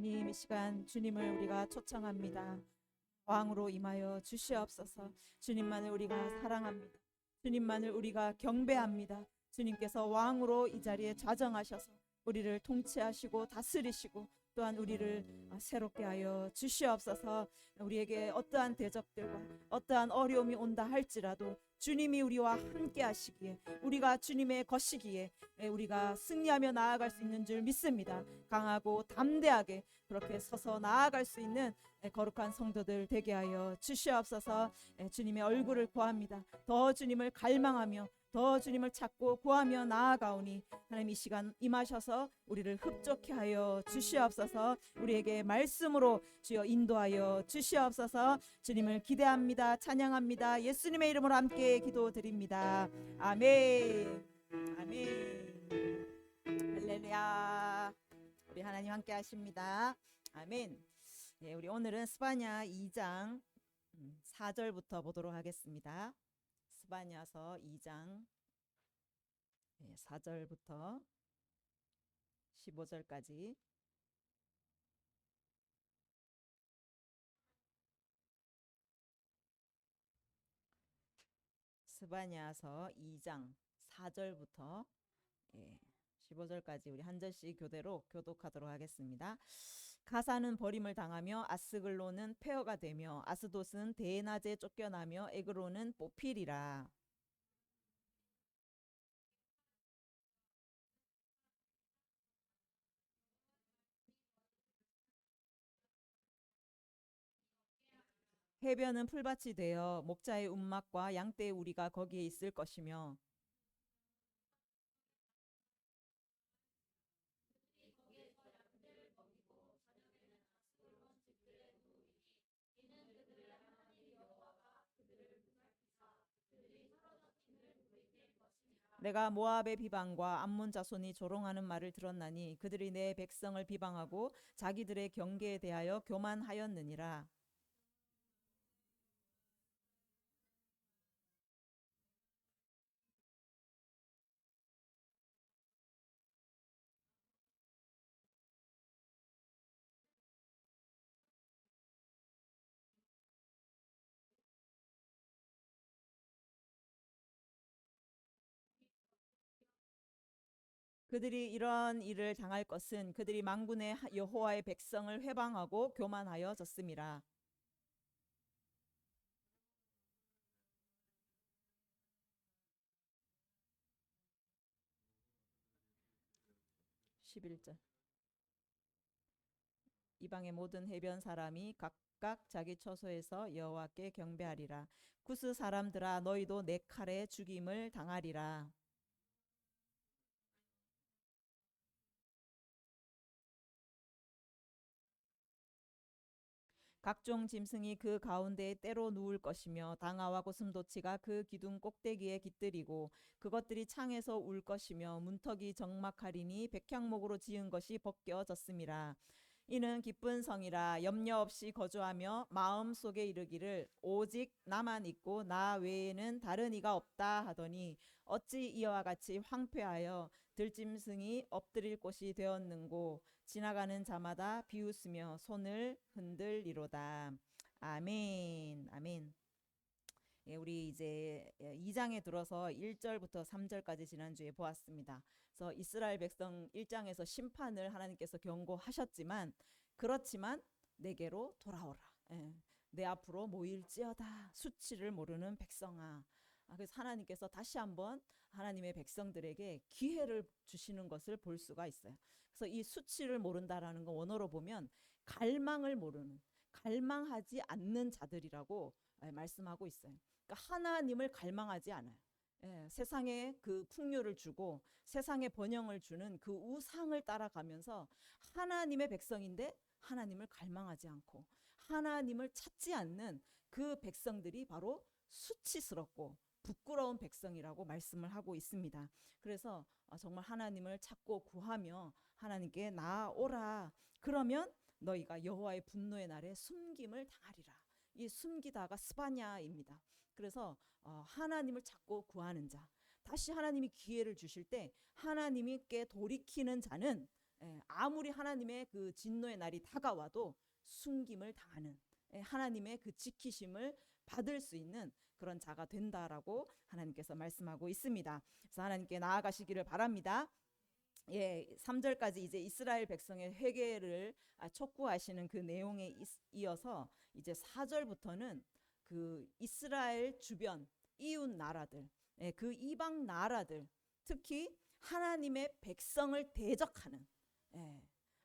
주님, 이 시간 주님을 우리가 초청합니다. 왕으로 임하여 주시옵소서. 주님만을 우리가 사랑합니다. 주님만을 우리가 경배합니다. 주님께서 왕으로 이 자리에 좌정하셔서 우리를 통치하시고 다스리시고 또한 우리를 새롭게 하여 주시옵소서. 우리에게 어떠한 대적들과 어떠한 어려움이 온다 할지라도 주님이 우리와 함께 하시기에, 우리가 주님의 것이기에 우리가 승리하며 나아갈 수 있는 줄 믿습니다. 강하고 담대하게 그렇게 서서 나아갈 수 있는 거룩한 성도들 되게 하여 주시옵소서. 주님의 얼굴을 구합니다. 더 주님을 갈망하며 더 주님을 찾고 구하며 나아가오니 하나님 이 시간 임하셔서 우리를 흡족해 하여 주시옵소서. 우리에게 말씀으로 주여 인도하여 주시옵소서. 주님을 기대합니다. 찬양합니다. 예수님의 이름으로 함께 기도드립니다. 아멘. 아멘. 할렐루야. 우리 하나님 함께 하십니다. 아멘. 네, 우리 오늘은 스바냐 2장 4절부터 보도록 하겠습니다. 스바냐서 2장 4절부터 15절까지. 스바냐서 2장 4절부터 15절까지 우리 한 절씩 교대로 교독하도록 하겠습니다. 가사는 버림을 당하며 아스글론은 폐허가 되며 아스돗은 대낮에 쫓겨나며 에그론은 뽑히리라. 해변은 풀밭이 되어 목자의 움막과 양떼의 우리가 거기에 있을 것이며 내가 모압의 비방과 암몬 자손이 조롱하는 말을 들었나니 그들이 내 백성을 비방하고 자기들의 경계에 대하여 교만하였느니라. 그들이 이런 일을 당할 것은 그들이 만군의 여호와의 백성을 회방하고 교만하여졌음이라. 11절. 이방의 모든 해변 사람이 각각 자기 처소에서 여호와께 경배하리라. 구스 사람들아 너희도 내 칼에 죽임을 당하리라. 각종 짐승이 그 가운데에 때로 누울 것이며 당아와 고슴도치가 그 기둥 꼭대기에 깃들이고 그것들이 창에서 울 것이며 문턱이 적막하리니 백향목으로 지은 것이 벗겨졌음이라. 이는 기쁜 성이라 염려 없이 거주하며 마음속에 이르기를 오직 나만 있고 나 외에는 다른 이가 없다 하더니 어찌 이와 같이 황폐하여 들짐승이 엎드릴 곳이 되었는고 지나가는 자마다 비웃으며 손을 흔들리로다. 아멘. 아멘. 예, 우리 이제 2장에 들어서 1절부터 3절까지 지난주에 보았습니다. 그래서 이스라엘 백성 1장에서 심판을 하나님께서 경고하셨지만 그렇지만 내게로 돌아오라. 예, 내 앞으로 모일지어다. 수치를 모르는 백성아. 그래서 하나님께서 다시 한번 하나님의 백성들에게 기회를 주시는 것을 볼 수가 있어요. 그래서 이 수치를 모른다라는 거 원어로 보면 갈망을 모르는, 갈망하지 않는 자들이라고 말씀하고 있어요. 그러니까 하나님을 갈망하지 않아요. 세상에 그 풍요를 주고 세상에 번영을 주는 그 우상을 따라가면서 하나님의 백성인데 하나님을 갈망하지 않고 하나님을 찾지 않는 그 백성들이 바로 수치스럽고 부끄러운 백성이라고 말씀을 하고 있습니다. 그래서 정말 하나님을 찾고 구하며 하나님께 나아오라. 그러면 너희가 여호와의 분노의 날에 숨김을 당하리라. 이 숨기다가 스바냐입니다. 그래서 하나님을 찾고 구하는 자, 다시 하나님이 기회를 주실 때 하나님께 돌이키는 자는 아무리 하나님의 그 진노의 날이 다가와도 숨김을 당하는, 하나님의 그 지키심을 받을 수 있는 그런 자가 된다라고 하나님께서 말씀하고 있습니다. 그래서 하나님께 나아가시기를 바랍니다. 3절까지 이제 이스라엘 백성의 회개를 촉구하시는 그 내용에 이어서 이제 4절부터는 그 이스라엘 주변 이웃 나라들, 그 이방 나라들, 특히 하나님의 백성을 대적하는,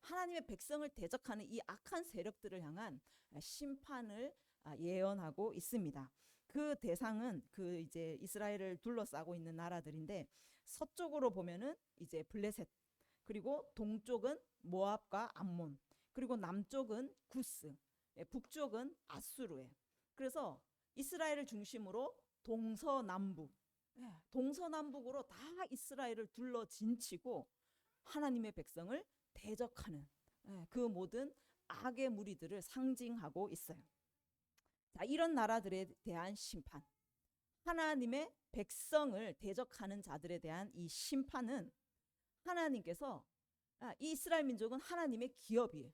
하나님의 백성을 대적하는 이 악한 세력들을 향한 심판을 예언하고 있습니다. 그 대상은 그 이제 이스라엘을 둘러싸고 있는 나라들인데, 서쪽으로 보면은 이제 블레셋, 그리고 동쪽은 모압과 암몬, 그리고 남쪽은 구스, 북쪽은 아수르에. 그래서 이스라엘을 중심으로 동서남북으로 다 이스라엘을 둘러 진치고 하나님의 백성을 대적하는 그 모든 악의 무리들을 상징하고 있어요. 자, 이런 나라들에 대한 심판, 하나님의 백성을 대적하는 자들에 대한 이 심판은 하나님께서 이 이스라엘 민족은 하나님의 기업이에요.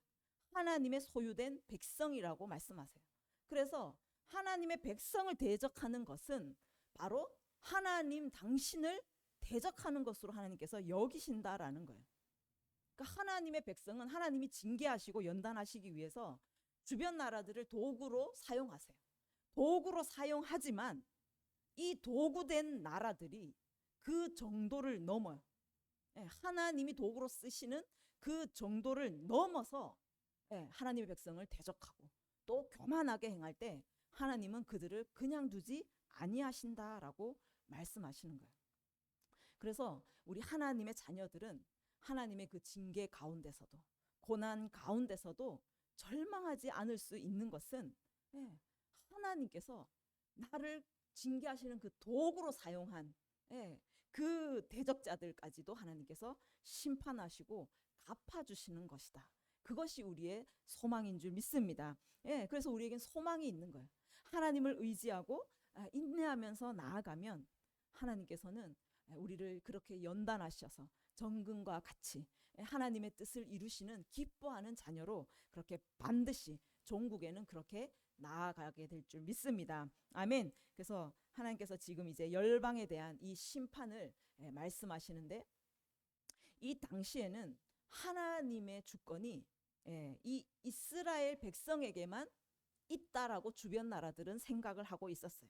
하나님의 소유된 백성이라고 말씀하세요. 그래서 하나님의 백성을 대적하는 것은 바로 하나님 당신을 대적하는 것으로 하나님께서 여기신다라는 거예요. 그러니까 하나님의 백성은 하나님이 징계하시고 연단하시기 위해서 주변 나라들을 도구로 사용하세요. 도구로 사용하지만 이 도구된 나라들이 그 정도를 넘어요. 하나님이 도구로 쓰시는 그 정도를 넘어서 하나님의 백성을 대적하고 또 교만하게 행할 때 하나님은 그들을 그냥 두지 아니하신다라고 말씀하시는 거예요. 그래서 우리 하나님의 자녀들은 하나님의 그 징계 가운데서도, 고난 가운데서도 절망하지 않을 수 있는 것은 하나님께서 나를 징계하시는 그 도구로 사용한 그 대적자들까지도 하나님께서 심판하시고 갚아주시는 것이다. 그것이 우리의 소망인 줄 믿습니다. 그래서 우리에겐 소망이 있는 거예요. 하나님을 의지하고 인내하면서 나아가면 하나님께서는 우리를 그렇게 연단하셔서 정금과 같이 하나님의 뜻을 이루시는 기뻐하는 자녀로 그렇게 반드시 종국에는 그렇게 나아가게 될 줄 믿습니다. 아멘. 그래서 하나님께서 지금 이제 열방에 대한 이 심판을 말씀하시는데, 이 당시에는 하나님의 주권이 이 이스라엘 백성에게만 있다라고 주변 나라들은 생각을 하고 있었어요.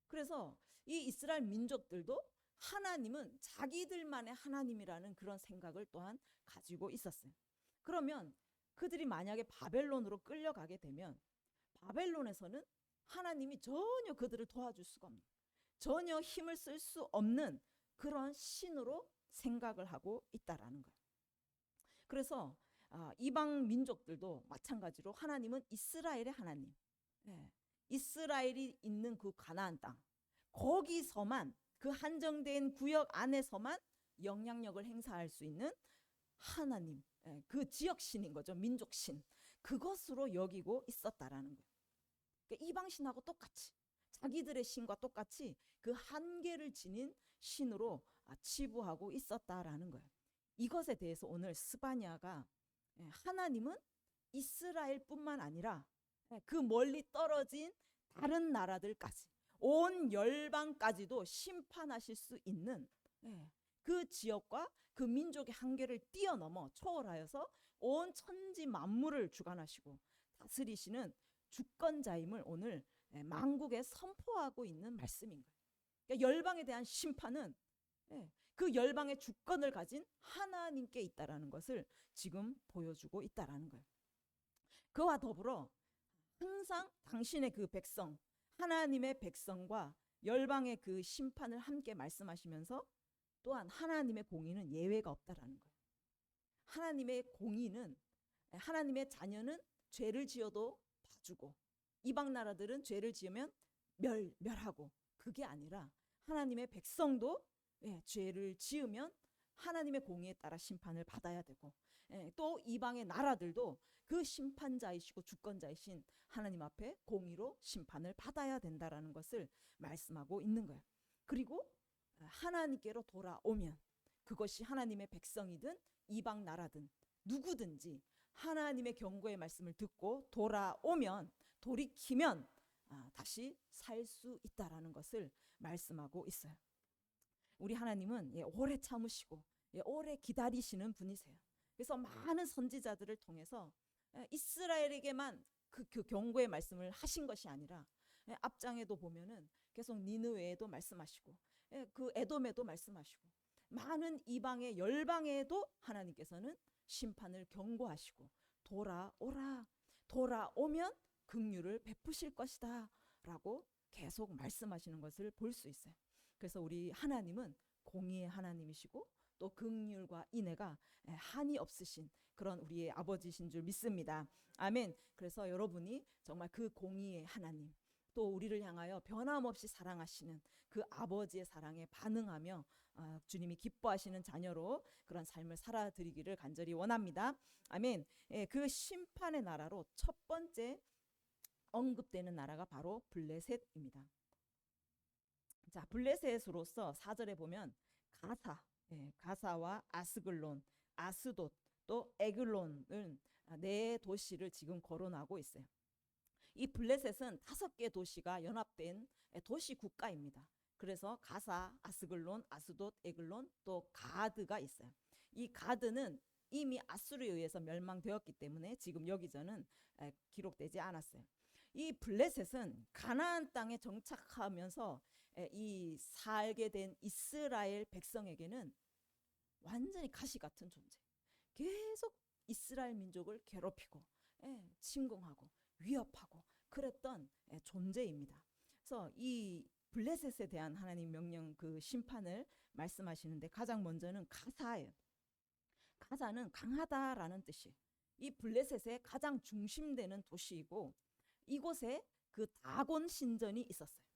그래서 이 이스라엘 민족들도 하나님은 자기들만의 하나님이라는 그런 생각을 또한 가지고 있었어요. 그러면 그들이 만약에 바벨론으로 끌려가게 되면 바벨론에서는 하나님이 전혀 그들을 도와줄 수가 없는, 전혀 힘을 쓸 수 없는 그런 신으로 생각을 하고 있다라는 거예요. 그래서 이방 민족들도 마찬가지로 하나님은 이스라엘의 하나님, 이스라엘이 있는 그 가나안 땅, 거기서만, 그 한정된 구역 안에서만 영향력을 행사할 수 있는 하나님, 그 지역신인 거죠. 민족신, 그것으로 여기고 있었다라는 거예요. 그러니까 이방신하고 똑같이, 자기들의 신과 똑같이 그 한계를 지닌 신으로 치부하고 있었다라는 거예요. 이것에 대해서 오늘 스바냐가 하나님은 이스라엘뿐만 아니라 그 멀리 떨어진 다른 나라들까지, 온 열방까지도 심판하실 수 있는 그 지역과 그 민족의 한계를 뛰어넘어 초월하여서 온 천지 만물을 주관하시고 다스리시는 주권자임을 오늘 만국에 선포하고 있는 말씀인 거예요. 그러니까 열방에 대한 심판은 그 열방의 주권을 가진 하나님께 있다라는 것을 지금 보여주고 있다라는 거예요. 그와 더불어 항상 당신의 그 백성, 하나님의 백성과 열방의 그 심판을 함께 말씀하시면서 또한 하나님의 공의는 예외가 없다라는 거예요. 하나님의 공의는, 하나님의 자녀는 죄를 지어도 봐주고 이방 나라들은 죄를 지으면 멸하고, 그게 아니라 하나님의 백성도 죄를 지으면 하나님의 공의에 따라 심판을 받아야 되고, 또 이방의 나라들도 그 심판자이시고 주권자이신 하나님 앞에 공의로 심판을 받아야 된다라는 것을 말씀하고 있는 거예요. 그리고 하나님께로 돌아오면 그것이 하나님의 백성이든 이방 나라든 누구든지 하나님의 경고의 말씀을 듣고 돌아오면, 돌이키면 다시 살 수 있다라는 것을 말씀하고 있어요. 우리 하나님은 오래 참으시고 오래 기다리시는 분이세요. 그래서 많은 선지자들을 통해서 이스라엘에게만 그 경고의 말씀을 하신 것이 아니라 앞장에도 보면은 계속 니느웨에도 말씀하시고 그 에돔에도 말씀하시고 많은 이방의 열방에도 하나님께서는 심판을 경고하시고 돌아오라, 돌아오면 긍휼을 베푸실 것이다 라고 계속 말씀하시는 것을 볼 수 있어요. 그래서 우리 하나님은 공의의 하나님이시고 또 긍휼과 인애가 한이 없으신 그런 우리의 아버지신 줄 믿습니다. 아멘. 그래서 여러분이 정말 그 공의의 하나님, 또 우리를 향하여 변함없이 사랑하시는 그 아버지의 사랑에 반응하며 주님이 기뻐하시는 자녀로 그런 삶을 살아드리기를 간절히 원합니다. 아멘. 그 심판의 나라로 첫 번째 언급되는 나라가 바로 블레셋입니다. 자, 블레셋으로서 4절에 보면 가사와 아스글론, 아스돗, 또 에글론은 네 도시를 지금 거론하고 있어요. 이 블레셋은 5개 도시가 연합된 도시 국가입니다. 그래서 가사, 아스글론, 아스돗, 에글론, 또 가드가 있어요. 이 가드는 이미 아수르에 의해서 멸망되었기 때문에 지금 여기저는 기록되지 않았어요. 이 블레셋은 가나안 땅에 정착하면서 이 살게 된 이스라엘 백성에게는 완전히 가시 같은 존재, 계속 이스라엘 민족을 괴롭히고 침공하고 위협하고 그랬던 존재입니다. 그래서 이 블레셋에 대한 하나님 명령, 그 심판을 말씀하시는데 가장 먼저는 가사예요. 가사는 강하다라는 뜻이에요. 이 블레셋의 가장 중심되는 도시이고 이곳에 그 다곤 신전이 있었어요.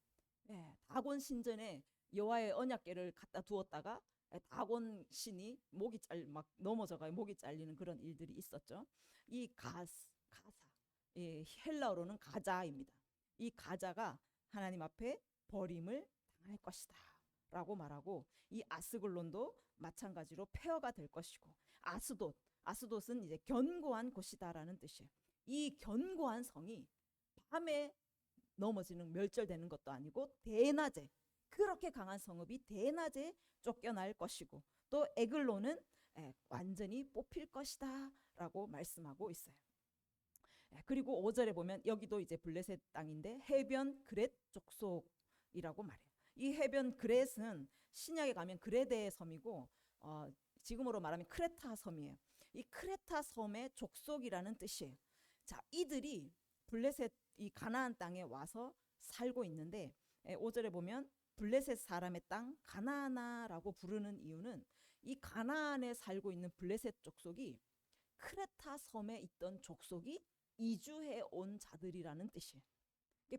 다곤 신전에 여호와의 언약궤를 갖다 두었다가 다곤 신이 막 넘어져가 목이 잘리는 그런 일들이 있었죠. 이 가사, 헬라어로는 가자입니다. 이 가자가 하나님 앞에 버림을 당할 것이다 라고 말하고, 이 아스글론도 마찬가지로 폐허가 될 것이고, 아스돗은 이제 견고한 곳이다라는 뜻이에요. 이 견고한 성이 밤에 넘어지는, 멸절되는 것도 아니고 대낮에, 그렇게 강한 성읍이 대낮에 쫓겨날 것이고, 또 에글론은 완전히 뽑힐 것이다 라고 말씀하고 있어요. 그리고 5절에 보면 여기도 이제 블레셋 땅인데 해변 그렛 족속이라고 말해요. 이 해변 그렛은 신약에 가면 그레데 섬이고 지금으로 말하면 크레타 섬이에요. 이 크레타 섬의 족속이라는 뜻이에요. 자, 이들이 블레셋, 이 가나안 땅에 와서 살고 있는데 5절에 보면 블레셋 사람의 땅 가나안이라고 부르는 이유는 이 가나안에 살고 있는 블레셋 족속이 크레타 섬에 있던 족속이 이주해 온 자들이라는 뜻이에요.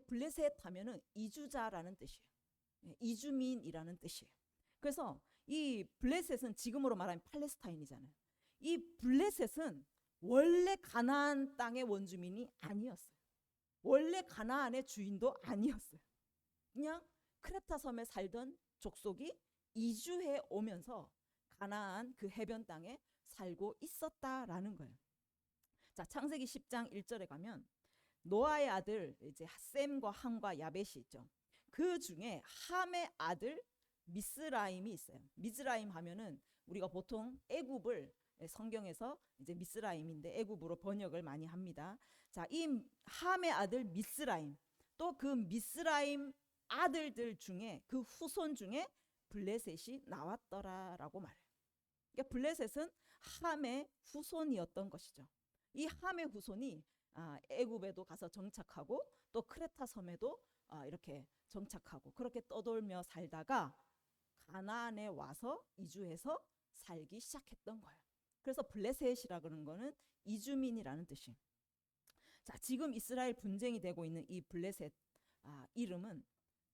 블레셋 하면은 이주자라는 뜻이에요. 이주민이라는 뜻이에요. 그래서 이 블레셋은 지금으로 말하면 팔레스타인이잖아요. 이 블레셋은 원래 가나안 땅의 원주민이 아니었어요. 원래 가나안의 주인도 아니었어요. 그냥 크레타 섬에 살던 족속이 이주해 오면서 가나안 그 해변 땅에 살고 있었다라는 거예요. 자, 창세기 10장 1절에 가면 노아의 아들 이제 셈과 함과 야벳이 있죠. 그 중에 함의 아들 미스라임이 있어요. 미스라임 하면은 우리가 보통 애굽을 성경에서 이제 미스라임인데 애굽으로 번역을 많이 합니다. 자, 이 함의 아들 미스라임, 또 그 미스라임 아들들 중에 그 후손 중에 블레셋이 나왔더라라고 말해요. 그러니까 블레셋은 함의 후손이었던 것이죠. 이 함의 후손이 애굽에도 가서 정착하고 또 크레타 섬에도 이렇게 정착하고 그렇게 떠돌며 살다가 가나안에 와서 이주해서 살기 시작했던 거예요. 그래서 블레셋이라 그러는 거는 이주민이라는 뜻이에요. 자, 지금 이스라엘 분쟁이 되고 있는 이 블레셋 이름은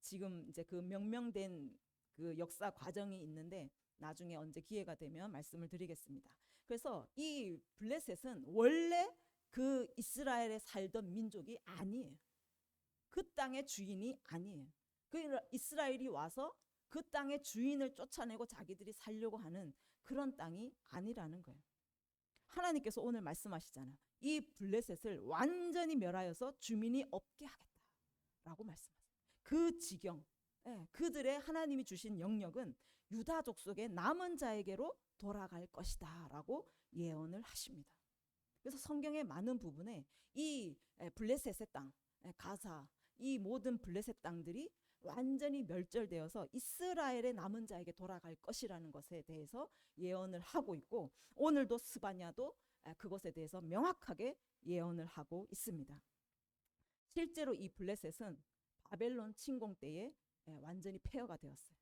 지금 이제 그 명명된 그 역사 과정이 있는데 나중에 언제 기회가 되면 말씀을 드리겠습니다. 그래서 이 블레셋은 원래 그 이스라엘에 살던 민족이 아니에요. 그 땅의 주인이 아니에요. 그 이스라엘이 와서 그 땅의 주인을 쫓아내고 자기들이 살려고 하는 그런 땅이 아니라는 거예요. 하나님께서 오늘 말씀하시잖아요. 이 블레셋을 완전히 멸하여서 주민이 없게 하겠다라고 말씀하세요. 그 지경, 그들의 하나님이 주신 영역은 유다 족속의 남은 자에게로 돌아갈 것이다 라고 예언을 하십니다. 그래서 성경의 많은 부분에 이 블레셋의 땅, 가사, 이 모든 블레셋 땅들이 완전히 멸절되어서 이스라엘의 남은 자에게 돌아갈 것이라는 것에 대해서 예언을 하고 있고, 오늘도 스바냐도 그것에 대해서 명확하게 예언을 하고 있습니다. 실제로 이 블레셋은 바벨론 침공 때에 완전히 폐허가 되었어요.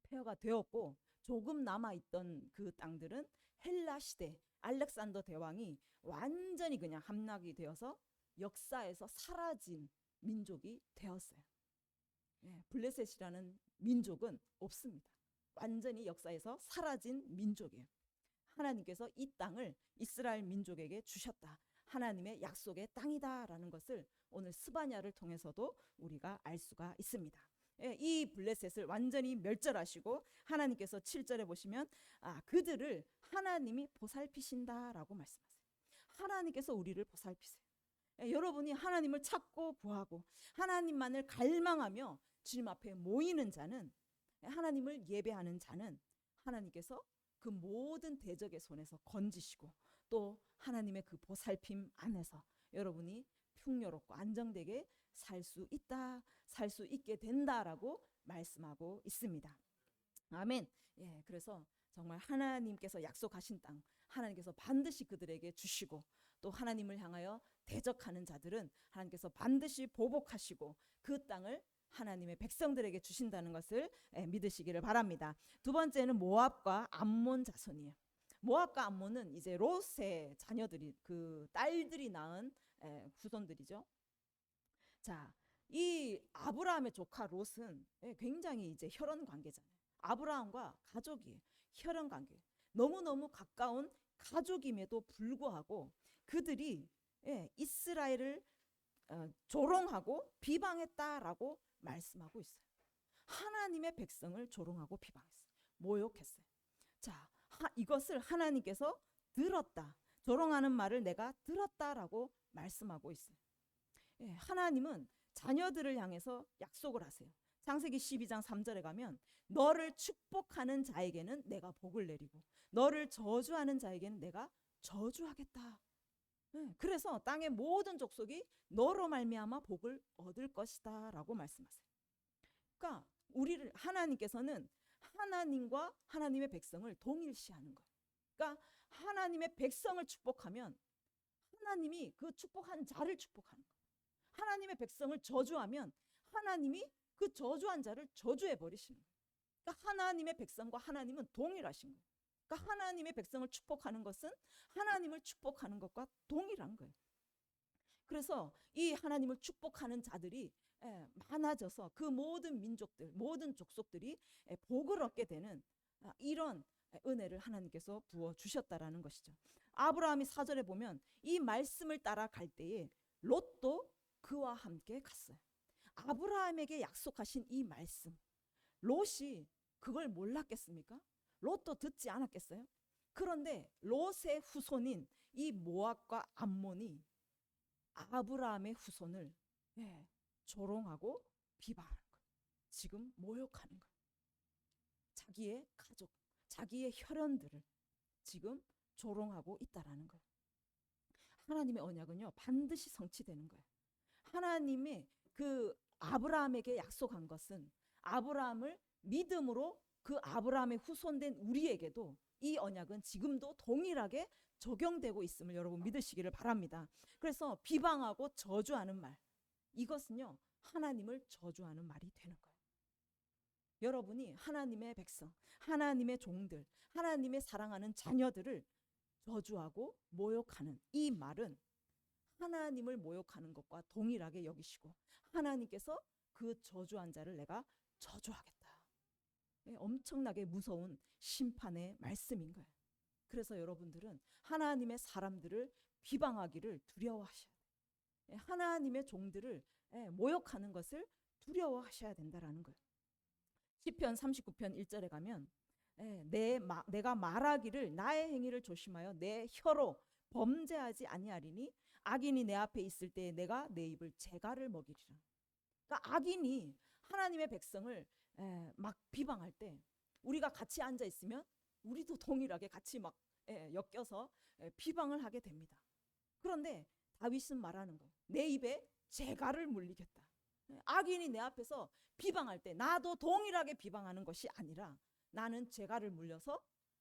폐허가 되었고, 조금 남아있던 그 땅들은 헬라 시대 알렉산더 대왕이 완전히 그냥 함락이 되어서 역사에서 사라진 민족이 되었어요. 블레셋이라는 민족은 없습니다. 완전히 역사에서 사라진 민족이에요. 하나님께서 이 땅을 이스라엘 민족에게 주셨다. 하나님의 약속의 땅이다라는 것을 오늘 스바냐를 통해서도 우리가 알 수가 있습니다. 이 블레셋을 완전히 멸절하시고 하나님께서 7절에 보시면 그들을 하나님이 보살피신다라고 말씀하세요. 하나님께서 우리를 보살피세요. 여러분이 하나님을 찾고 구하고 하나님만을 갈망하며 주님 앞에 모이는 자는, 하나님을 예배하는 자는 하나님께서 그 모든 대적의 손에서 건지시고 또 하나님의 그 보살핌 안에서 여러분이 풍요롭고 안정되게 살 수 있다, 살 수 있게 된다라고 말씀하고 있습니다. 아멘. 그래서 정말 하나님께서 약속하신 땅, 하나님께서 반드시 그들에게 주시고, 또 하나님을 향하여 대적하는 자들은 하나님께서 반드시 보복하시고 그 땅을 하나님의 백성들에게 주신다는 것을 믿으시기를 바랍니다. 두 번째는 모압과 암몬 자손이에요. 모압과 암몬은 이제 롯의 자녀들이, 그 딸들이 낳은 후손들이죠. 자, 이 아브라함의 조카 롯은 굉장히 이제 혈연 관계잖아요. 아브라함과 가족이 혈연 관계, 너무너무 가까운 가족임에도 불구하고 그들이 이스라엘을 조롱하고 비방했다라고 말씀하고 있어요. 하나님의 백성을 조롱하고 비방했어요. 모욕했어요. 자, 이것을 하나님께서 들었다. 조롱하는 말을 내가 들었다라고 말씀하고 있어요. 하나님은 자녀들을 향해서 약속을 하세요. 창세기 12장 3절에 가면 너를 축복하는 자에게는 내가 복을 내리고 너를 저주하는 자에게는 내가 저주하겠다. 그래서 땅의 모든 족속이 너로 말미암아 복을 얻을 것이다 라고 말씀하세요. 그러니까 우리를, 하나님께서는 하나님과 하나님의 백성을 동일시하는 거예요. 그러니까 하나님의 백성을 축복하면 하나님이 그 축복한 자를 축복하는 거예요. 하나님의 백성을 저주하면 하나님이 그 저주한 자를 저주해 버리시는 거예요. 그러니까 하나님의 백성과 하나님은 동일하신 거예요. 그러니까 하나님의 백성을 축복하는 것은 하나님을 축복하는 것과 동일한 거예요. 그래서 이 하나님을 축복하는 자들이 많아져서 그 모든 민족들, 모든 족속들이 복을 얻게 되는 이런 은혜를 하나님께서 부어 주셨다라는 것이죠. 아브라함이 4절에 보면 이 말씀을 따라 갈 때에 롯도 그와 함께 갔어요. 아브라함에게 약속하신 이 말씀, 롯이 그걸 몰랐겠습니까? 롯도 듣지 않았겠어요? 그런데 롯의 후손인 이 모압과 암몬이 아브라함의 후손을 조롱하고 비방하는 거예요. 지금 모욕하는 거예요. 자기의 가족, 자기의 혈연들을 지금 조롱하고 있다라는 거예요. 하나님의 언약은요 반드시 성취되는 거예요. 하나님의 그 아브라함에게 약속한 것은 아브라함을 믿음으로 그 아브라함의 후손된 우리에게도 이 언약은 지금도 동일하게 적용되고 있음을 여러분 믿으시기를 바랍니다. 그래서 비방하고 저주하는 말, 이것은요 하나님을 저주하는 말이 되는 거예요. 여러분이 하나님의 백성, 하나님의 종들, 하나님의 사랑하는 자녀들을 저주하고 모욕하는 이 말은 하나님을 모욕하는 것과 동일하게 여기시고 하나님께서 그 저주한 자를 내가 저주하겠다. 엄청나게 무서운 심판의 말씀인 거예요. 그래서 여러분들은 하나님의 사람들을 비방하기를 두려워하셔야 돼요. 하나님의 종들을 모욕하는 것을 두려워하셔야 된다라는 거예요. 시편 39편 1절에 가면 내가 말하기를 나의 행위를 조심하여 내 혀로 범죄하지 아니하리니 악인이 내 앞에 있을 때에 내가 내 입을 재갈을 먹이리라. 그러니까 악인이 하나님의 백성을 막 비방할 때 우리가 같이 앉아 있으면 우리도 동일하게 같이 막 엮여서 비방을 하게 됩니다. 그런데 다윗은 말하는 거예요. 내 입에 재갈을 물리겠다. 악인이 내 앞에서 비방할 때 나도 동일하게 비방하는 것이 아니라 나는 재갈을 물려서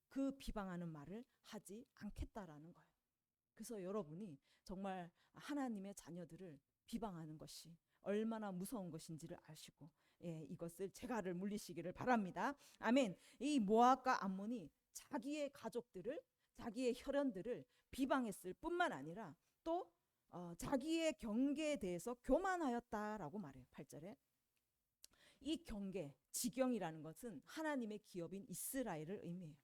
그 비방하는 말을 하지 않겠다라는 거예요. 그래서 여러분이 정말 하나님의 자녀들을 비방하는 것이 얼마나 무서운 것인지를 아시고 이것을 재갈을 물리시기를 바랍니다. 아멘. 이 모압과 암몬이 자기의 가족들을, 자기의 혈연들을 비방했을 뿐만 아니라 또 자기의 경계에 대해서 교만하였다라고 말해요. 8절에. 이 경계, 지경이라는 것은 하나님의 기업인 이스라엘을 의미해요.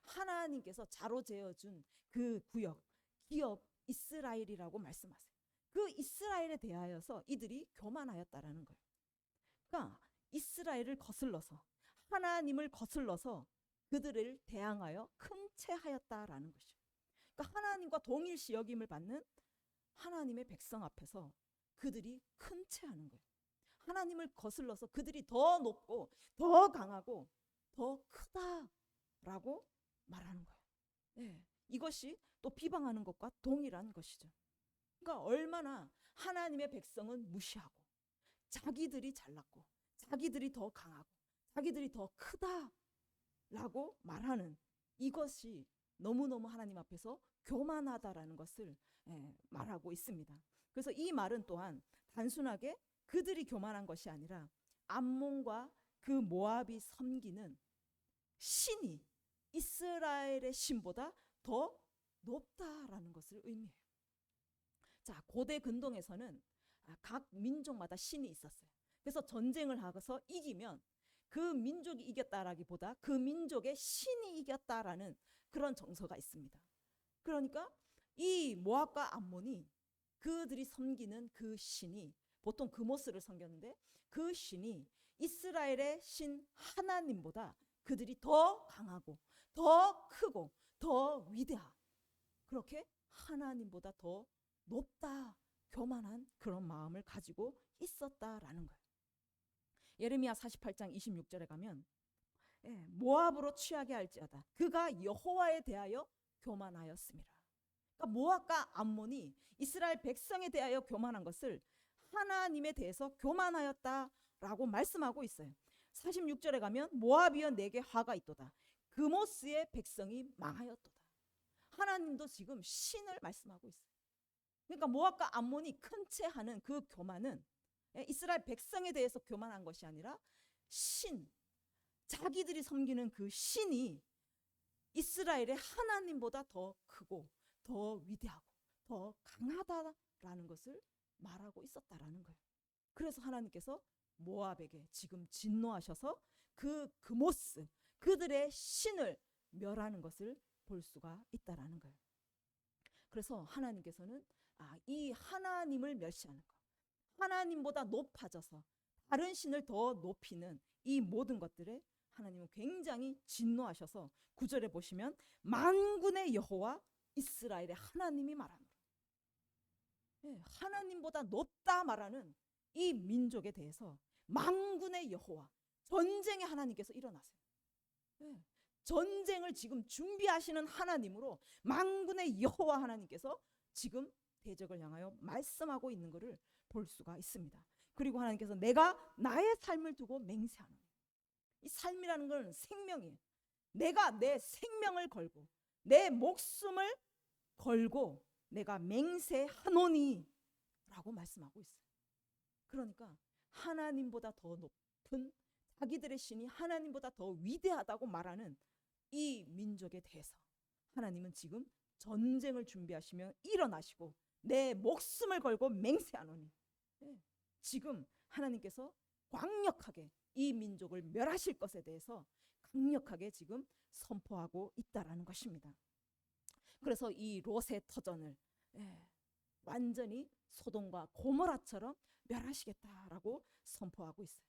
하나님께서 자로재어준 그 구역, 기업 이스라엘이라고 말씀하세요. 그 이스라엘에 대하여서 이들이 교만하였다라는 거예요. 그러니까 이스라엘을 거슬러서, 하나님을 거슬러서 그들을 대항하여 큰 채하였다라는 것이죠. 그러니까 하나님과 동일시 여김을 받는 하나님의 백성 앞에서 그들이 큰 채하는 거예요. 하나님을 거슬러서 그들이 더 높고 더 강하고 더 크다라고 말하는 거예요. 이것이 또 비방하는 것과 동일한 것이죠. 그러니까 얼마나 하나님의 백성은 무시하고 자기들이 잘났고 자기들이 더 강하고 자기들이 더 크다라고 말하는 이것이 너무너무 하나님 앞에서 교만하다라는 것을 말하고 있습니다. 그래서 이 말은 또한 단순하게 그들이 교만한 것이 아니라 암몬과 그 모압이 섬기는 신이 이스라엘의 신보다 더 높다라는 것을 의미해요. 자, 고대 근동에서는 각 민족마다 신이 있었어요. 그래서 전쟁을 하고서 이기면 그 민족이 이겼다라기보다 그 민족의 신이 이겼다라는 그런 정서가 있습니다. 그러니까 이 모압과 암몬이 그들이 섬기는 그 신이 보통 그모스를 섬겼는데 그 신이 이스라엘의 신 하나님보다 그들이 더 강하고 더 크고 더 위대하고 그렇게 하나님보다 더 높다, 교만한 그런 마음을 가지고 있었다라는 거예요. 예레미야 48장 26절에 가면 모압으로 취하게 할지어다 그가 여호와에 대하여 교만하였습니다. 그러니까 모압과 암몬이 이스라엘 백성에 대하여 교만한 것을 하나님에 대해서 교만하였다라고 말씀하고 있어요. 46절에 가면 모압이여 내게 화가 있도다 그모스의 백성이 망하였도다. 하나님도 지금 신을 말씀하고 있어요. 그러니까 모압과 암몬이 큰 채하는 그 교만은 이스라엘 백성에 대해서 교만한 것이 아니라 신, 자기들이 섬기는 그 신이 이스라엘의 하나님보다 더 크고 더 위대하고 더 강하다라는 것을 말하고 있었다라는 거예요. 그래서 하나님께서 모압에게 지금 진노하셔서 그 그모스, 그들의 신을 멸하는 것을 볼 수가 있다라는 거예요. 그래서 하나님께서는 이 하나님을 멸시하는 것, 하나님보다 높아져서 다른 신을 더 높이는 이 모든 것들에 하나님은 굉장히 진노하셔서 9절에 보시면 만군의 여호와 이스라엘의 하나님이 말합니다. 하나님보다 높다 말하는 이 민족에 대해서 만군의 여호와, 전쟁의 하나님께서 일어나세요. 전쟁을 지금 준비하시는 하나님으로 만군의 여호와 하나님께서 지금 대적을 향하여 말씀하고 있는 것을 볼 수가 있습니다. 그리고 하나님께서 내가 나의 삶을 두고 맹세하노니, 이 삶이라는 건 생명이에요. 내가 내 생명을 걸고 내 목숨을 걸고 내가 맹세하노니 라고 말씀하고 있어요. 그러니까 하나님보다 더 높은 자기들의 신이 하나님보다 더 위대하다고 말하는 이 민족에 대해서 하나님은 지금 전쟁을 준비하시며 일어나시고 내 목숨을 걸고 맹세하노니, 지금 하나님께서 강력하게 이 민족을 멸하실 것에 대해서 강력하게 지금 선포하고 있다라는 것입니다. 그래서 이 롯의 터전을 완전히 소돔과 고모라처럼 멸하시겠다라고 선포하고 있어요.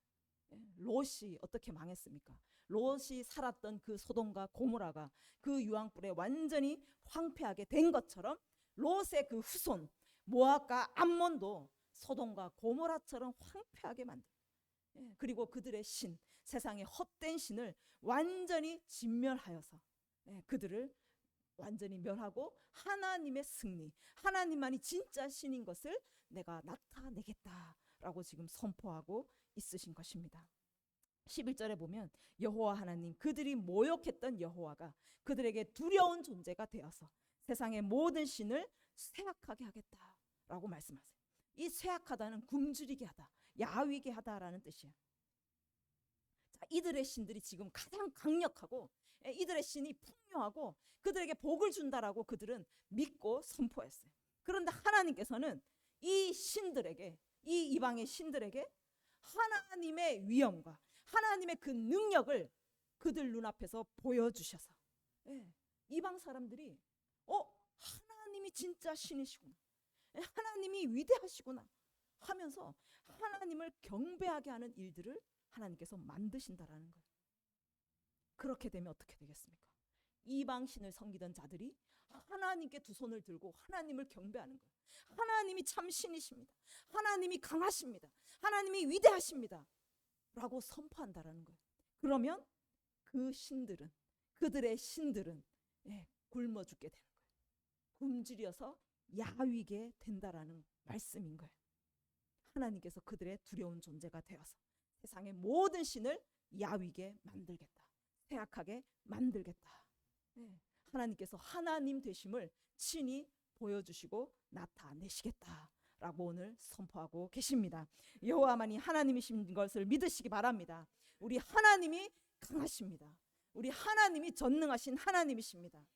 롯이 어떻게 망했습니까? 롯이 살았던 그 소돔과 고모라가 그 유황불에 완전히 황폐하게 된 것처럼 롯의 그 후손 모압과 암몬도 소돔과 고모라처럼 황폐하게 만들. 그리고 그들의 신, 세상의 헛된 신을 완전히 진멸하여서 그들을 완전히 멸하고 하나님의 승리, 하나님만이 진짜 신인 것을 내가 나타내겠다라고 지금 선포하고 있으신 것입니다. 11절에 보면 여호와 하나님, 그들이 모욕했던 여호와가 그들에게 두려운 존재가 되어서 세상의 모든 신을 쇠약하게 하겠다라고 말씀하세요. 이 쇠약하다는 굶주리게 하다, 야위게 하다라는 뜻이에요. 자, 이들의 신들이 지금 가장 강력하고 이들의 신이 풍요하고 그들에게 복을 준다라고 그들은 믿고 선포했어요. 그런데 하나님께서는 이 신들에게, 이 이방의 신들에게 하나님의 위엄과 하나님의 그 능력을 그들 눈앞에서 보여주셔서 이방 사람들이 하나님이 진짜 신이시구나, 하나님이 위대하시구나 하면서 하나님을 경배하게 하는 일들을 하나님께서 만드신다라는 거예요. 그렇게 되면 어떻게 되겠습니까? 이방 신을 섬기던 자들이 하나님께 두 손을 들고 하나님을 경배하는 거예요. 하나님이 참 신이십니다, 하나님이 강하십니다, 하나님이 위대하십니다 라고 선포한다라는 거예요. 그러면 그 신들은, 그들의 신들은 굶어 죽게 되는 거예요. 굶주려서 야위게 된다라는 말씀인 거예요. 하나님께서 그들의 두려운 존재가 되어서 세상의 모든 신을 야위게 만들겠다, 쇠약하게 만들겠다. 하나님께서 하나님 되심을 친히 보여주시고 나타내시겠다라고 오늘 선포하고 계십니다. 여호와만이 하나님이신 것을 믿으시기 바랍니다. 우리 하나님이 강하십니다. 우리 하나님이 전능하신 하나님이십니다.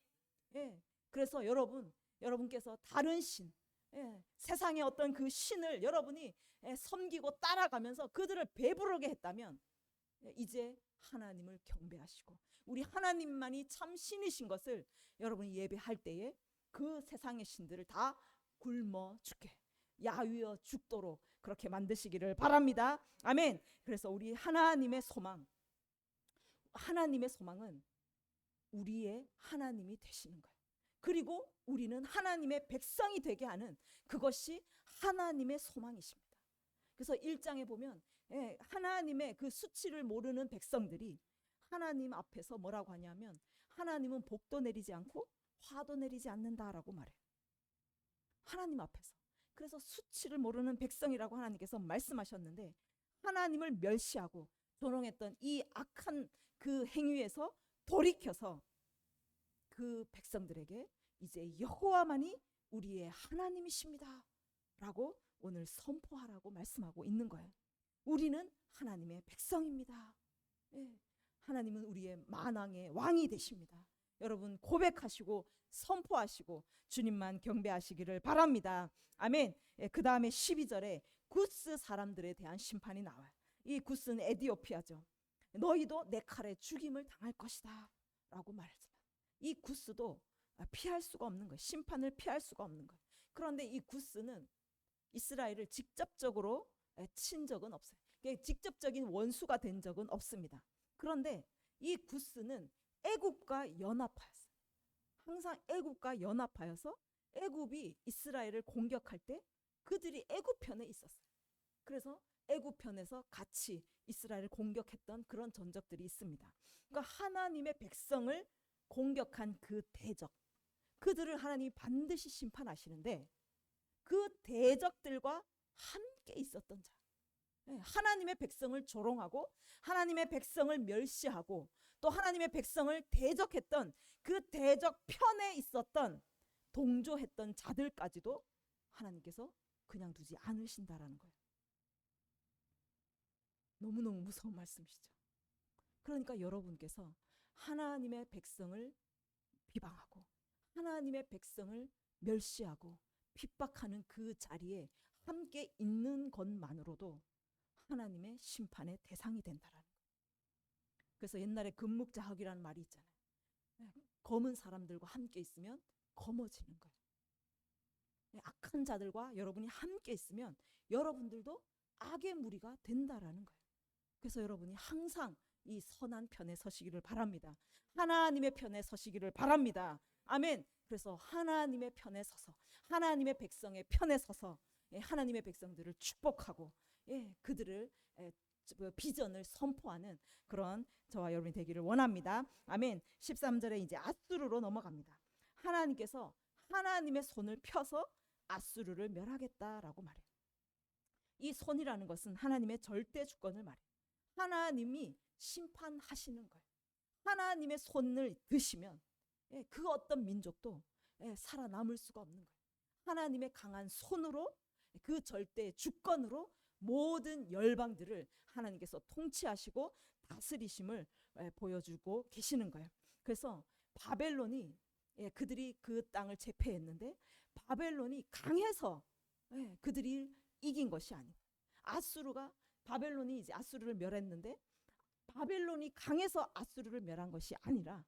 그래서 여러분께서 다른 신, 세상의 어떤 그 신을 여러분이 섬기고 따라가면서 그들을 배부르게 했다면 이제 하나님을 경배하시고 우리 하나님만이 참 신이신 것을 여러분이 예배할 때에 그 세상의 신들을 다 굶어 죽게, 야위어 죽도록 그렇게 만드시기를 바랍니다. 아멘. 그래서 우리 하나님의 소망은 우리의 하나님이 되시는 거예요. 그리고 우리는 하나님의 백성이 되게 하는 그것이 하나님의 소망이십니다. 그래서 1장에 보면 하나님의 그 수치를 모르는 백성들이 하나님 앞에서 뭐라고 하냐면 하나님은 복도 내리지 않고 화도 내리지 않는다라고 말해요. 하나님 앞에서. 그래서 수치를 모르는 백성이라고 하나님께서 말씀하셨는데 하나님을 멸시하고 조롱했던 이 악한 그 행위에서 돌이켜서 그 백성들에게 이제 여호와만이 우리의 하나님이십니다 라고 오늘 선포하라고 말씀하고 있는 거예요. 우리는 하나님의 백성입니다. 하나님은 우리의 만왕의 왕이 되십니다. 여러분 고백하시고 선포하시고 주님만 경배하시기를 바랍니다. 아멘. 그 다음에 12절에 구스 사람들에 대한 심판이 나와요. 이 구스는 에디오피아죠. 너희도 내 칼에 죽임을 당할 것이다 라고 말하지만 이 구스도 피할 수가 없는 거예요. 심판을 피할 수가 없는 거예요. 그런데 이 구스는 이스라엘을 직접적으로 친 적은 없어요. 직접적인 원수가 된 적은 없습니다. 그런데 이 구스는 애굽과 연합하였어요. 항상 애굽과 연합하여서 애굽이 이스라엘을 공격할 때 그들이 애굽 편에 있었어요. 그래서 애굽 편에서 같이 이스라엘을 공격했던 그런 전적들이 있습니다. 그러니까 하나님의 백성을 공격한 그 대적, 그들을 하나님이 반드시 심판하시는데 그 대적들과 함께 있었던 자, 하나님의 백성을 조롱하고 하나님의 백성을 멸시하고 또 하나님의 백성을 대적했던 그 대적 편에 있었던 동조했던 자들까지도 하나님께서 그냥 두지 않으신다라는 거예요. 너무너무 무서운 말씀이시죠. 그러니까 여러분께서 하나님의 백성을 비방하고 하나님의 백성을 멸시하고 핍박하는 그 자리에 함께 있는 것만으로도 하나님의 심판의 대상이 된다라는 거예요. 그래서 옛날에 금묵자학이라는 말이 있잖아요. 검은 사람들과 함께 있으면 검어지는 거예요. 악한 자들과 여러분이 함께 있으면 여러분들도 악의 무리가 된다라는 거예요. 그래서 여러분이 항상 이 선한 편에 서시기를 바랍니다. 하나님의 편에 서시기를 바랍니다. 아멘. 그래서 하나님의 편에 서서 하나님의 백성의 편에 서서 하나님의 백성들을 축복하고 그들을 비전을 선포하는 그런 저와 여러분이 되기를 원합니다. 아멘. 13절에 이제 아수르로 넘어갑니다. 하나님께서 하나님의 손을 펴서 아수르를 멸하겠다라고 말해요. 이 손이라는 것은 하나님의 절대 주권을 말해요. 하나님이 심판하시는 거예요. 하나님의 손을 드시면 그 어떤 민족도 살아남을 수가 없는 거예요. 하나님의 강한 손으로 그 절대 주권으로 모든 열방들을 하나님께서 통치하시고 다스리심을 보여주고 계시는 거예요. 그래서 바벨론이 그들이 그 땅을 제패했는데 바벨론이 강해서 그들이 이긴 것이 아니에요. 바벨론이 이제 아수르를 멸했는데 바벨론이 강해서 아수르를 멸한 것이 아니라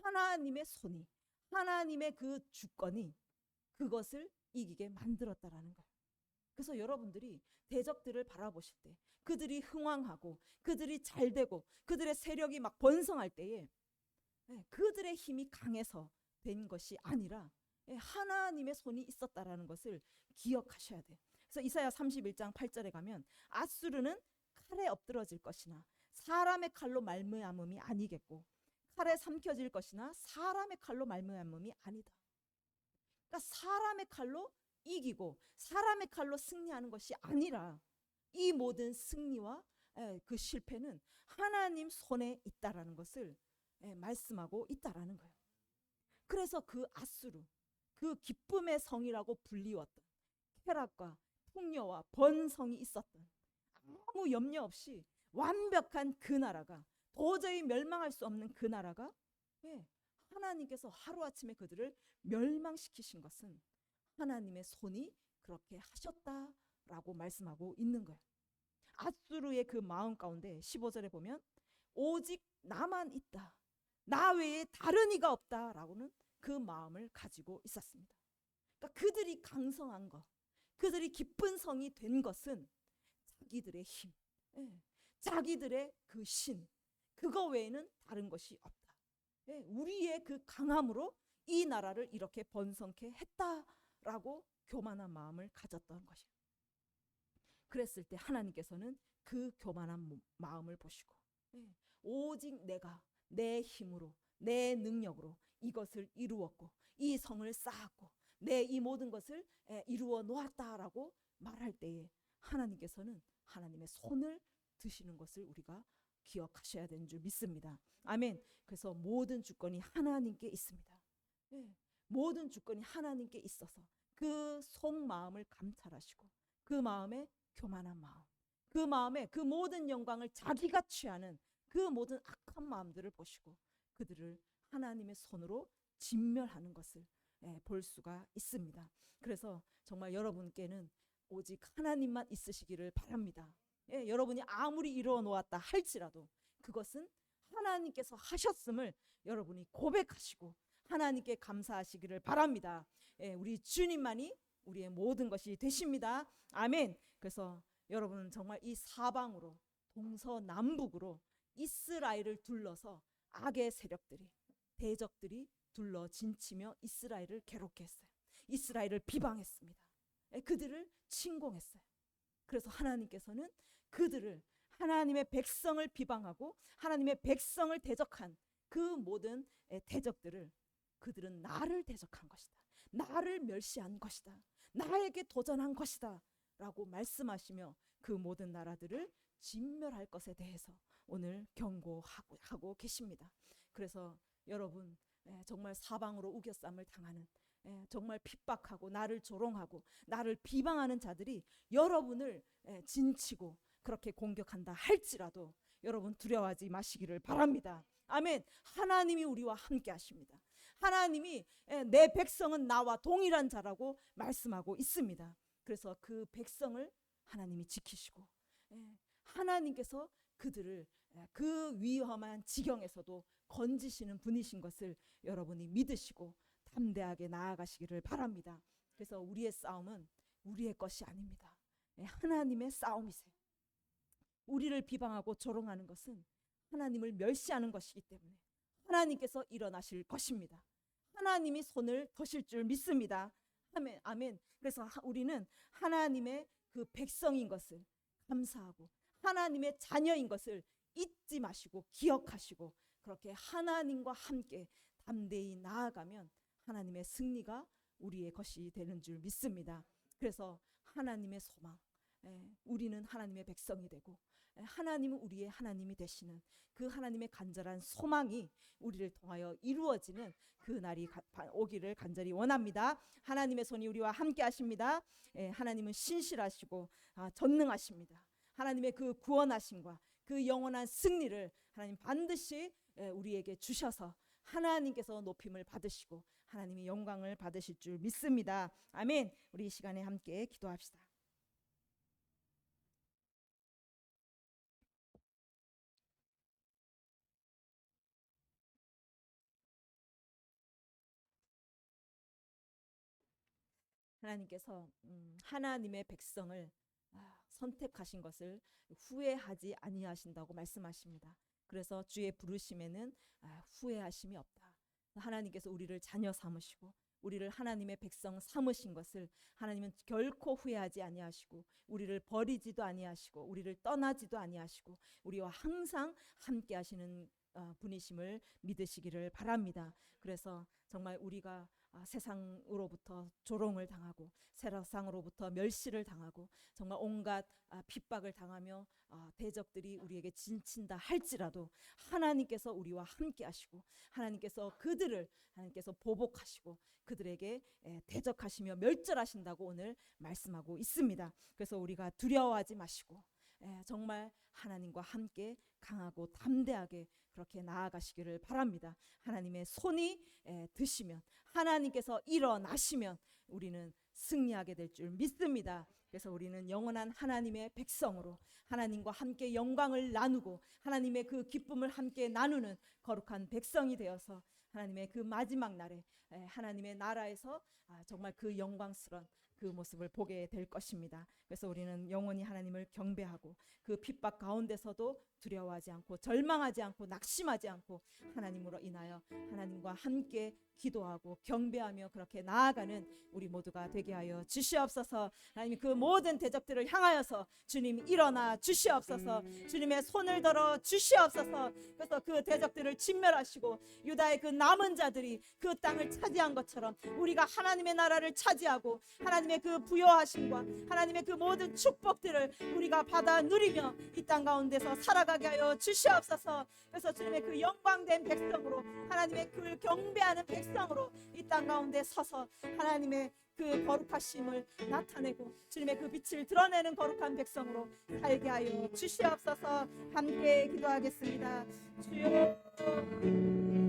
하나님의 손이 하나님의 그 주권이 그것을 이기게 만들었다라는 거예요. 그래서 여러분들이 대적들을 바라보실 때 그들이 흥왕하고 그들이 잘되고 그들의 세력이 막 번성할 때에 그들의 힘이 강해서 된 것이 아니라 하나님의 손이 있었다라는 것을 기억하셔야 돼요. 그래서 이사야 31장 8절에 가면 아수르는 칼에 엎드러질 것이나 사람의 칼로 말미암음이 아니겠고 칼에 삼켜질 것이나 사람의 칼로 말미암음이 아니다. 그러니까 사람의 칼로 이기고 사람의 칼로 승리하는 것이 아니라 이 모든 승리와 그 실패는 하나님 손에 있다라는 것을 말씀하고 있다라는 거예요. 그래서 그 아수르, 그 기쁨의 성이라고 불리웠던 쾌락과 풍요와 번성이 있었던 아무 염려 없이 완벽한 그 나라가 도저히 멸망할 수 없는 그 나라가 하나님께서 하루아침에 그들을 멸망시키신 것은 하나님의 손이 그렇게 하셨다라고 말씀하고 있는 거예요. 아수르의 그 마음 가운데 15절에 보면 오직 나만 있다. 나 외에 다른 이가 없다라고는 그 마음을 가지고 있었습니다. 그러니까 그들이 강성한 것, 그들이 기쁜 성이 된 것은 자기들의 힘, 자기들의 그 신, 그거 외에는 다른 것이 없다. 우리의 그 강함으로 이 나라를 이렇게 번성케 했다라고 교만한 마음을 가졌던 것이에요. 그랬을 때 하나님께서는 그 교만한 마음을 보시고 오직 내가 내 힘으로 내 능력으로 이것을 이루었고 이 성을 쌓았고 내 이 모든 것을 이루어 놓았다라고 말할 때에 하나님께서는 하나님의 손을 드시는 것을 우리가 기억하셔야 되는 줄 믿습니다. 아멘. 그래서 모든 주권이 하나님께 있습니다. 모든 주권이 하나님께 있어서 그 속마음을 감찰하시고 그 마음의 교만한 마음, 그 마음의 그 모든 영광을 자기가 취하는 그 모든 악한 마음들을 보시고 그들을 하나님의 손으로 진멸하는 것을 볼 수가 있습니다. 그래서 정말 여러분께는 오직 하나님만 있으시기를 바랍니다. 여러분이 아무리 이루어 놓았다 할지라도 그것은 하나님께서 하셨음을 여러분이 고백하시고 하나님께 감사하시기를 바랍니다. 우리 주님만이 우리의 모든 것이 되십니다. 아멘. 그래서 여러분은 정말 이 사방으로 동서남북으로 이스라엘을 둘러서 악의 세력들이 대적들이 둘러 진치며 이스라엘을 괴롭게 했어요. 이스라엘을 비방했습니다. 그들을 침공했어요. 그래서 하나님께서는 그들을 하나님의 백성을 비방하고 하나님의 백성을 대적한 그 모든 대적들을 그들은 나를 대적한 것이다. 나를 멸시한 것이다. 나에게 도전한 것이다. 라고 말씀하시며 그 모든 나라들을 진멸할 것에 대해서 오늘 경고하고 계십니다. 그래서 여러분 정말 사방으로 우겨쌈을 당하는 정말 핍박하고 나를 조롱하고 나를 비방하는 자들이 여러분을 진치고 그렇게 공격한다 할지라도 여러분 두려워하지 마시기를 바랍니다. 아멘. 하나님이 우리와 함께 하십니다. 하나님이 내 백성은 나와 동일한 자라고 말씀하고 있습니다. 그래서 그 백성을 하나님이 지키시고 하나님께서 그들을 그 위험한 지경에서도 건지시는 분이신 것을 여러분이 믿으시고 담대하게 나아가시기를 바랍니다. 그래서 우리의 싸움은 우리의 것이 아닙니다. 하나님의 싸움이세요. 우리를 비방하고 조롱하는 것은 하나님을 멸시하는 것이기 때문에 하나님께서 일어나실 것입니다. 하나님이 손을 드실 줄 믿습니다. 아멘, 아멘. 그래서 우리는 하나님의 그 백성인 것을 감사하고 하나님의 자녀인 것을 잊지 마시고 기억하시고 그렇게 하나님과 함께 담대히 나아가면 하나님의 승리가 우리의 것이 되는 줄 믿습니다. 그래서 하나님의 소망, 우리는 하나님의 백성이 되고 하나님은 우리의 하나님이 되시는 그 하나님의 간절한 소망이 우리를 통하여 이루어지는 그 날이 오기를 간절히 원합니다. 하나님의 손이 우리와 함께 하십니다. 하나님은 신실하시고 전능하십니다. 하나님의 그 구원하심과 그 영원한 승리를 하나님 반드시 우리에게 주셔서 하나님께서 높임을 받으시고 하나님의 영광을 받으실 줄 믿습니다. 아멘. 우리 이 시간에 함께 기도합시다. 하나님께서 하나님의 백성을 선택하신 것을 후회하지 아니하신다고 말씀하십니다. 그래서 주의 부르심에는 후회하심이 없다. 하나님께서 우리를 자녀 삼으시고 우리를 하나님의 백성 삼으신 것을 하나님은 결코 후회하지 아니하시고 우리를 버리지도 아니하시고 우리를 떠나지도 아니하시고 우리와 항상 함께 하시는 분이심을 믿으시기를 바랍니다. 그래서 정말 우리가 세상으로부터 조롱을 당하고 세상으로부터 멸시를 당하고 정말 온갖 핍박을 당하며 대적들이 우리에게 진친다 할지라도 하나님께서 우리와 함께 하시고 하나님께서 그들을 하나님께서 보복하시고 그들에게 대적하시며 멸절하신다고 오늘 말씀하고 있습니다. 그래서 우리가 두려워하지 마시고 정말 하나님과 함께 강하고 담대하게 그렇게 나아가시기를 바랍니다. 하나님의 손이 드시면 하나님께서 일어나시면 우리는 승리하게 될 줄 믿습니다. 그래서 우리는 영원한 하나님의 백성으로 하나님과 함께 영광을 나누고 하나님의 그 기쁨을 함께 나누는 거룩한 백성이 되어서 하나님의 그 마지막 날에 하나님의 나라에서 정말 그 영광스러운 그 모습을 보게 될 것입니다. 그래서 우리는 영원히 하나님을 경배하고 그 핍박 가운데서도 두려워하지 않고 절망하지 않고 낙심하지 않고 하나님으로 인하여 하나님과 함께 기도하고 경배하며 그렇게 나아가는 우리 모두가 되게 하여 주시옵소서. 하나님 그 모든 대적들을 향하여서 주님 일어나 주시옵소서. 주님의 손을 들어 주시옵소서. 그래서 그 대적들을 진멸하시고 유다의 그 남은 자들이 그 땅을 차지한 것처럼 우리가 하나님의 나라를 차지하고 하나님의 그 부요하심과 하나님의 그 모든 축복들을 우리가 받아 누리며 이 땅 가운데서 살아가게 하여 주시옵소서. 그래서 주님의 그 영광된 백성으로 하나님의 그 경배하는 백성으로 이 땅 가운데 서서 하나님의 그 거룩하심을 나타내고 주님의 그 빛을 드러내는 거룩한 백성으로 살게 하여 주시옵소서. 함께 기도하겠습니다. 주여